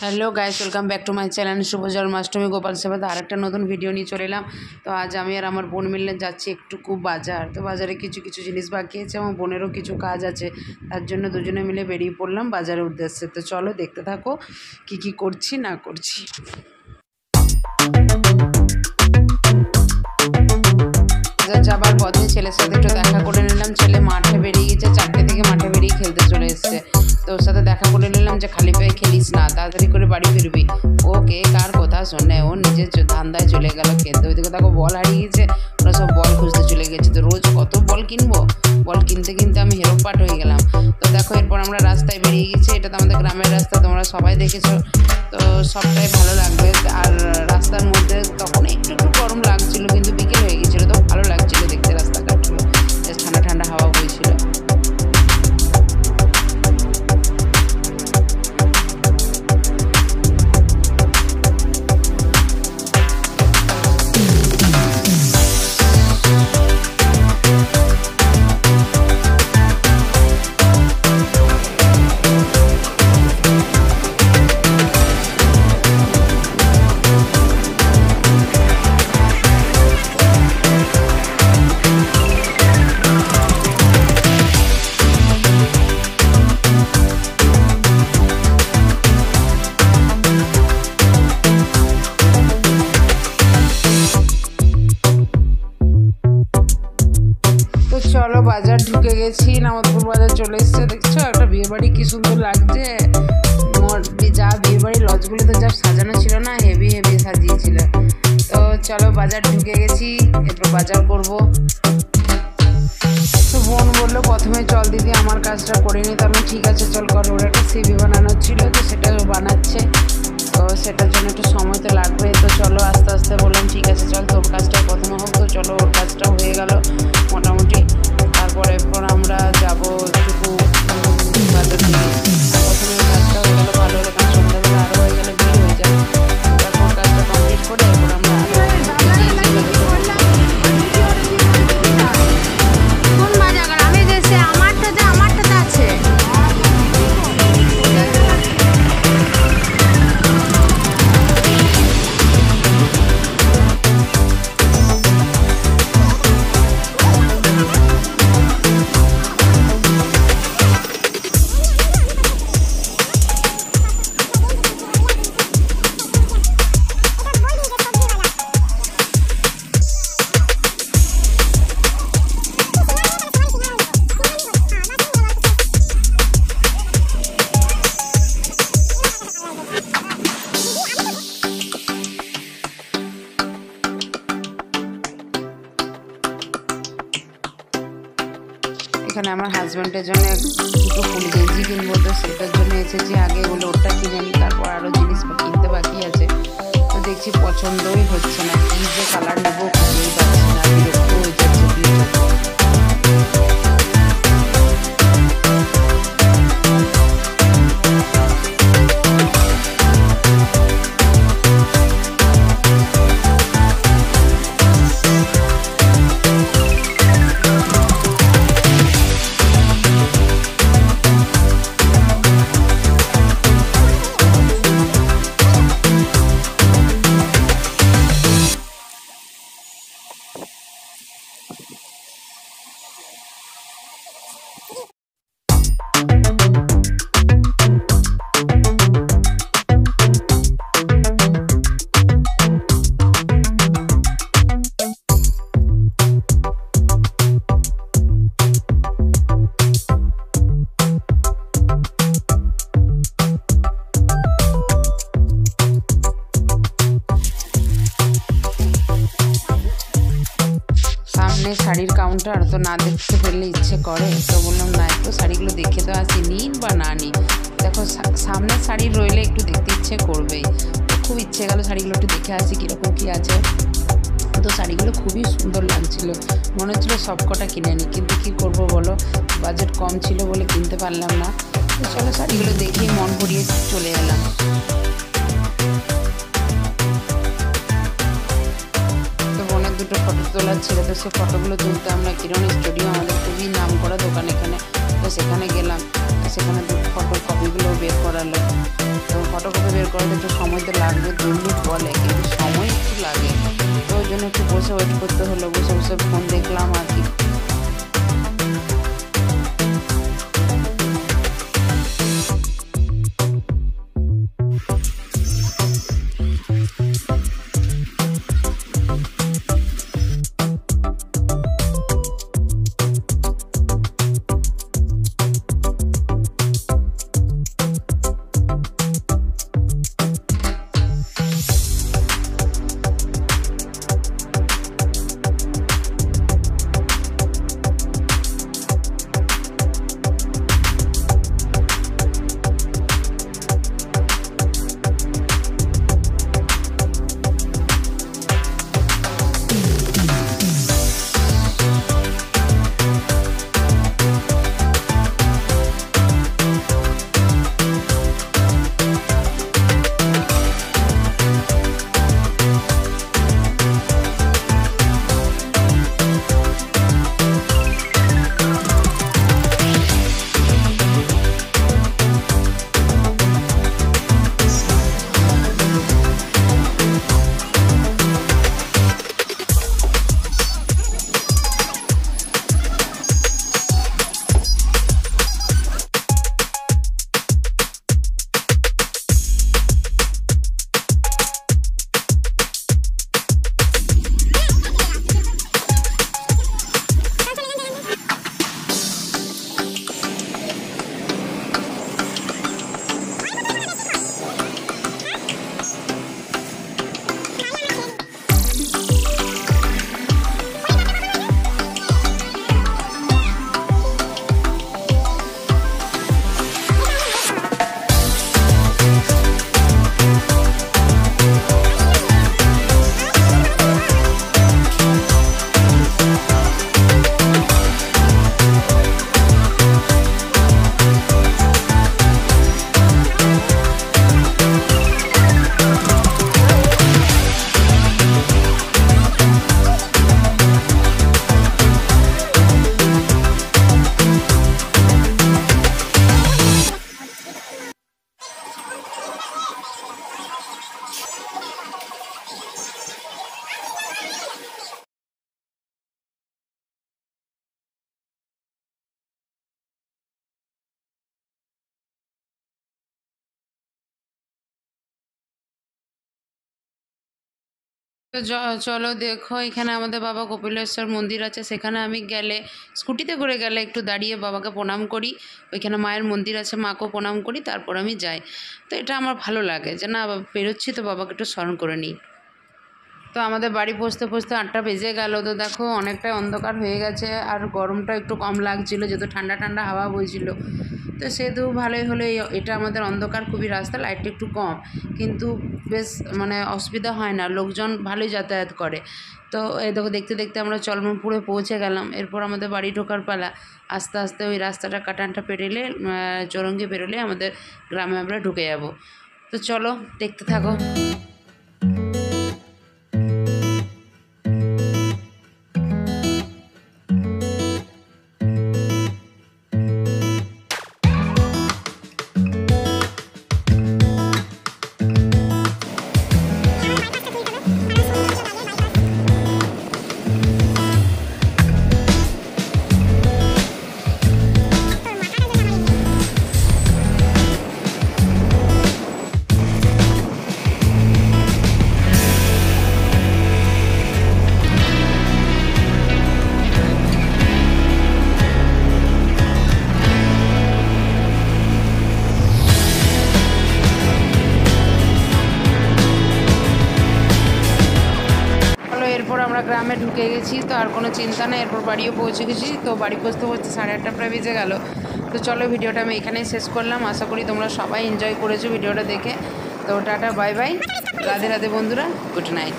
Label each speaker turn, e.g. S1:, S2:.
S1: Hello guys, welcome back to my channel शुभ जन्माष्टमी गोपाल सेवा आरेकटा नतून भिडियो निये चले एलाम। तो आज आमी और आमार बोन मिले जाচ্ছি एकटुकू बाजार। तो बाजारे किछु किछु जिनिस बाकी आछे एबं बोनेরও किछु काज आछे, तार जন্য दुजोने मिले बेरिये पड़लाम बाजारेर उद्देश्ये। तो चलो देखते थाको कि करछि ना करछि। যাবার পথে ছেলের সাথে একটু দেখা করে নিলাম। ছেলে মাঠে বেরিয়ে গেছে, 4টে থেকে মাঠে বেরিয়ে খেলতে চলে এসেছে। তো ওর সাথে দেখা করে নিলাম যে খালি পায়ে খেলিস না, তাড়াতাড়ি করে বাড়ি ফিরবি। ও কে কার কথা শোনে, ও নিজের ধান্দায় চলে গেল খেলতে। ওইদিকে দেখো বল হারিয়ে গেছে, ওরা সব বল খুঁজতে চলে গেছে। তো রোজ কত বল কিনবো, বল কিনতে কিনতে আমি হেরোপাট হয়ে গেলাম। তো দেখো এরপর আমরা রাস্তায় বেরিয়ে গেছি। এটা তো আমাদের গ্রামের রাস্তা, তোমরা সবাই দেখেছো। তো সবটাই ভালো লাগবে। আর রাস্তার মধ্যে তখন একটু গরম লাগছিল, কিন্তু বিকেল হয়ে গেছিলো, তো ভালো লাগছিল দেখতে রাস্তাঘাটগুলো, ঠান্ডা ঠান্ডা হাওয়া বইছিল। চলো বাজার ঢুকে গেছি, নামতপুর বাজার চলে এসছে। দেখছো একটা বিয়ে বাড়ি কি সুন্দর লাগছে। যা বিয়ে বাড়ির লজগুলোতে যা সাজানো ছিল না, হেভি হেভি সাজিয়েছিল। তো চলো বাজার ঢুকে গেছি, একটু বাজার করব। তো বোন বললো প্রথমে চল দিদি আমার কাজটা করে নি। তার ঠিক আছে চল কর। ওর একটা সিভি বানানোর ছিল, তো সেটা বানাচ্ছে। তো সেটার জন্য একটু সময় তো লাগবে। তো চলো আস্তে আস্তে বললাম ঠিক আছে চল তোর কাজটা প্রথমে হোক। তো চলো ওর কাজটা হয়ে গেল মোটামুটি। তারপরে আমরা যাবো একটু বাজার দিকে। প্রথমে কাজটা হয়ে গেলো ভালো হলো, কারণ সন্ধ্যাবেলা আরও হয়ে গেলে ভিড় হয়ে যায়। তারপর কাজটা কমপ্লিট করে এরপর আমরা এখানে আমার হাজব্যান্ডের জন্য দুটো ফুল গেঞ্জি কিনবো। তো সেটার জন্য এসেছি। আগে বলে ওটা কিনে নিই, তারপর আরও জিনিস কিনতে বাকি আছে। তো দেখছি পছন্দই হচ্ছে না, কী যে কালার নেবো খুঁজেই পাচ্ছি না, বিরক্ত হয়ে যাচ্ছে। শাড়ির কাউন্টার তো না দেখতে পেলে ইচ্ছে করে। তো বললাম না একটু শাড়িগুলো দেখে তো আসি, নিন বা না নিই। দেখো সামনে শাড়ি রইলে একটু দেখতে ইচ্ছে করবেই। খুব ইচ্ছে গেল শাড়িগুলো একটু দেখে আসি কীরকম কী আছে। তো শাড়িগুলো খুবই সুন্দর লাগছিল, মনে হচ্ছিলো সবকটা কিনে নিই, কিন্তু কী করবো বলো, বাজেট কম ছিল বলে কিনতে পারলাম না। তো চলো শাড়িগুলো দেখেই মন ভরিয়ে চলে এলাম। দুটো ফটো তোলার ছিল, তো সেই ফটোগুলো তুলতে আমরা কিরণ স্টুডিও, আমাদের খুবই নাম করা দোকান এখানে। তো সেখানে গেলাম, সেখানে ফটোর কপিগুলো বের করালো। তো ফটোকপি বের করাতে একটু সময় তো লাগবে, 2 মিনিট বলে কিন্তু সময় একটু লাগে। তো ওই জন্য একটু বসে ওয়েট করতে হলো, বসে বসে ফোন দেখলাম আর কি। তো চলো দেখো, এখানে আমাদের বাবা কপিলেশ্বর মন্দির আছে, সেখানে আমি গেলে স্কুটিতে করে গেলে একটু দাঁড়িয়ে বাবাকে প্রণাম করি। ওইখানে মায়ের মন্দির আছে, মাকেও প্রণাম করি, তারপর আমি যাই। তো এটা আমার ভালো লাগে যে না বেরোচ্ছি তো বাবাকে একটু স্মরণ করে নিই। তো আমাদের বাড়ি পৌঁছতে পৌঁছতে 8টা বেজে গেল। তো দেখো অনেকটাই অন্ধকার হয়ে গেছে, আর গরমটা একটু কম লাগছিলো যেহেতু ঠান্ডা ঠান্ডা হাওয়া বইছিল। তো সেহেতু ভালোই হলো। এটা আমাদের অন্ধকার খুবই রাস্তা, লাইটটা একটু কম, কিন্তু বেশ মানে অসুবিধা হয় না, লোকজন ভালোই যাতায়াত করে। তো এই দেখো দেখতে দেখতে আমরা চলমনপুরে পৌঁছে গেলাম। এরপর আমাদের বাড়ি ঢোকার পালা। আস্তে আস্তে ওই রাস্তাটা কাটানটা পেরোলে, চৌরঙ্গি পেরোলে আমাদের গ্রামে আমরা ঢুকে যাব। তো চলো দেখতে থাকো। এরপর আমরা গ্রামে ঢুকে গেছি, তো আর কোনো চিন্তা নেই। এরপর বাড়িও পৌঁছে গেছি। তো বাড়ি পৌঁছতে পৌঁছতে 8:30 প্রায় বেজে গেল। তো চলো ভিডিওটা আমি এখানেই শেষ করলাম। আশা করি তোমরা সবাই এনজয় করেছো ভিডিওটা দেখে। তো tata, bye bye, Radhe Radhe বন্ধুরা, গুড নাইট।